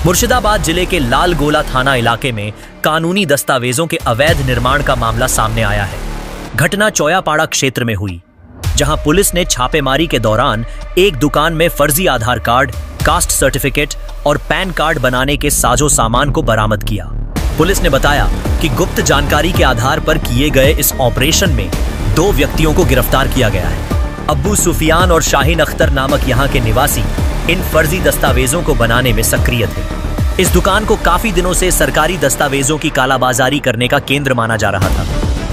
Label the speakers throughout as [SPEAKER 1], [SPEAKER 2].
[SPEAKER 1] मुर्शिदाबाद जिले के लाल गोला थाना इलाके में कानूनी दस्तावेजों के अवैध निर्माण का मामला सामने आया है। घटना चौयापाड़ा क्षेत्र में हुई, जहां पुलिस ने छापेमारी के दौरान एक दुकान में फर्जी आधार कार्ड, कास्ट सर्टिफिकेट और पैन कार्ड बनाने के साजो सामान को बरामद किया। पुलिस ने बताया कि गुप्त जानकारी के आधार पर किए गए इस ऑपरेशन में 2 व्यक्तियों को गिरफ्तार किया गया है। अब्बू सुफियान और शाहीन अख्तर नामक यहाँ के निवासी इन फर्जी दस्तावेजों को बनाने में सक्रिय थे। इस दुकान को काफी दिनों से सरकारी दस्तावेजों की कालाबाजारी करने का केंद्र माना जा रहा था।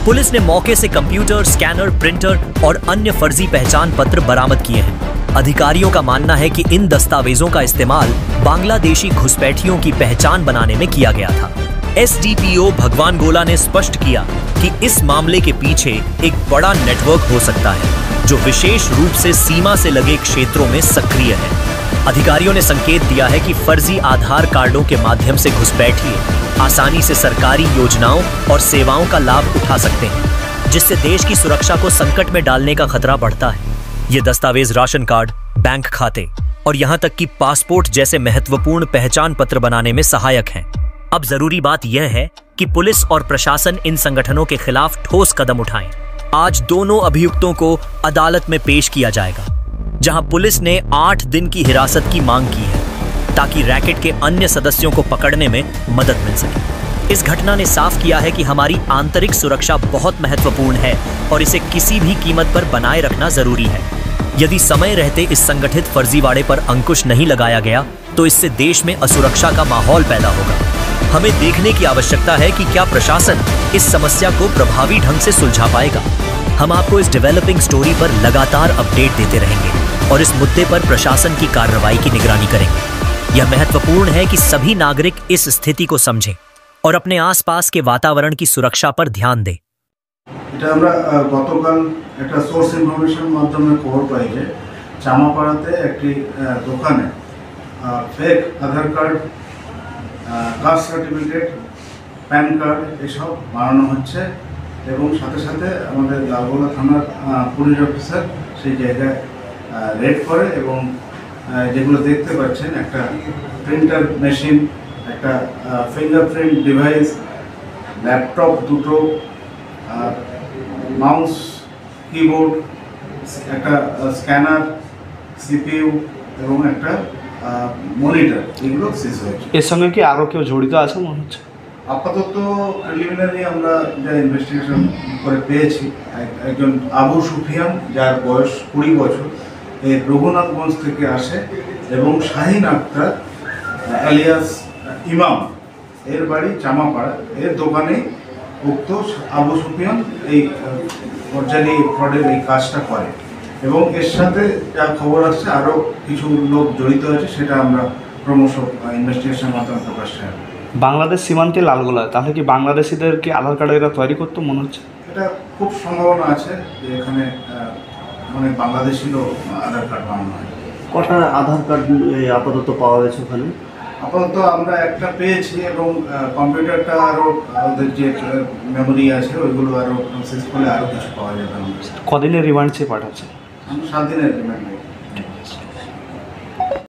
[SPEAKER 1] पुलिस ने मौके से कंप्यूटर, स्कैनर, प्रिंटर और अन्य फर्जी पहचान पत्र बरामद किए हैं। अधिकारियों का मानना है कि इन दस्तावेजों का इस्तेमाल बांग्लादेशी घुसपैठियों की पहचान बनाने में किया गया था। एसडीपीओ भगवान गोला ने स्पष्ट किया कि इस मामले के पीछे एक बड़ा नेटवर्क हो सकता है, जो विशेष रूप से सीमा से लगे क्षेत्रों में सक्रिय है। अधिकारियों ने संकेत दिया है कि फर्जी आधार कार्डों के माध्यम से घुसपैठिए आसानी से सरकारी योजनाओं और सेवाओं का लाभ उठा सकते हैं, जिससे देश की सुरक्षा को संकट में डालने का खतरा बढ़ता है। ये दस्तावेज राशन कार्ड, बैंक खाते और यहाँ तक कि पासपोर्ट जैसे महत्वपूर्ण पहचान पत्र बनाने में सहायक हैं। अब जरूरी बात यह है कि पुलिस और प्रशासन इन संगठनों के खिलाफ ठोस कदम उठाएं। आज दोनों अभियुक्तों को अदालत में पेश किया जाएगा, जहां पुलिस ने 8 दिन की हिरासत की मांग की है, ताकि रैकेट के अन्य सदस्यों को पकड़ने में मदद मिल सके। इस घटना ने साफ किया है कि हमारी आंतरिक सुरक्षा बहुत महत्वपूर्ण है और इसे किसी भी कीमत पर बनाए रखना जरूरी है। यदि समय रहते इस संगठित फर्जीवाड़े पर अंकुश नहीं लगाया गया, तो इससे देश में असुरक्षा का माहौल पैदा होगा। हमें देखने की आवश्यकता है कि क्या प्रशासन इस समस्या को प्रभावी ढंग से सुलझा पाएगा। हम आपको इस डेवलपिंग स्टोरी पर लगातार अपडेट देते रहेंगे और इस मुद्दे पर प्रशासन की कार्रवाई की निगरानी करेंगे। यह महत्वपूर्ण है कि सभी नागरिक इस स्थिति को समझें और अपने आसपास के वातावरण की सुरक्षा पर ध्यान दें।
[SPEAKER 2] গতকাল একটা সোর্স ইনফরমেশন মাধ্যমে খবর পাই যে চামাপাড়াতে একটি দোকানে fake Aadhaar card, caste certificate, PAN card এসব বানানো হচ্ছে এবং সাথে সাথে আমাদের লালগোলা থানার পুলিশ অফিসার সেই জায়গায় রেড করে এবং যেগুলো দেখতে পাচ্ছেন একটা প্রিন্টার মেশিন, একটা ফিঙ্গারপ্রিন্ট ডিভাইস, ল্যাপটপ দুটো, মাউস, কিবোর্ড, একটা স্ক্যানার, সিপিইউ এবং একটা মনিটর, এগুলো সিজ হয়েছে।
[SPEAKER 3] এর সঙ্গে কি আরও কেউ জড়িত আছে মনে হচ্ছে?
[SPEAKER 2] আপাতত প্রিলিমিনারি আমরা যা ইনভেস্টিগেশন করে পেয়েছি, একজন আবু সুফিয়ান, যার বয়স 20 বছর, এই রঘুনাথগঞ্জ থেকে আসে, এবং শাহিন আক্তার অ্যালিয়াস ইমাম, এর বাড়ি চামাপাড়া। এর দোকানে উক্ত আবু সুফিয়ান এই ফর্জারি ফ্রডের এই কাজটা করে এবং এর সাথে যা খবর আসছে আরও কিছু লোক জড়িত আছে, সেটা আমরা ক্রমশ ইনভেস্টিগেশনের মাধ্যমে প্রকাশ চাই।
[SPEAKER 3] বাংলাদেশ সীমান্তে লালগোলা, তাহলে কি বাংলাদেশিদের কি আধার কার্ড এরা তৈরি করতো মনে হচ্ছে?
[SPEAKER 2] এটা খুব সম্ভাবনা আছে যে এখানে অনেক বাংলাদেশি লোক আধার কার্ড বানানো হয়।
[SPEAKER 4] কটা আধার কার্ড আপাতত পাওয়া গেছে ওখানে?
[SPEAKER 2] আপাতত আমরা একটা পেয়েছি এবং কম্পিউটারটা আরও ওদের যে মেমোরি আছে ওইগুলো আরও প্রসেস করলে আরও কিছু পাওয়া যাবে।
[SPEAKER 3] কদিনের রিমান্ড চেয়ে পাঠাচ্ছে?
[SPEAKER 2] আমরা 7 দিনের রিমান্ড।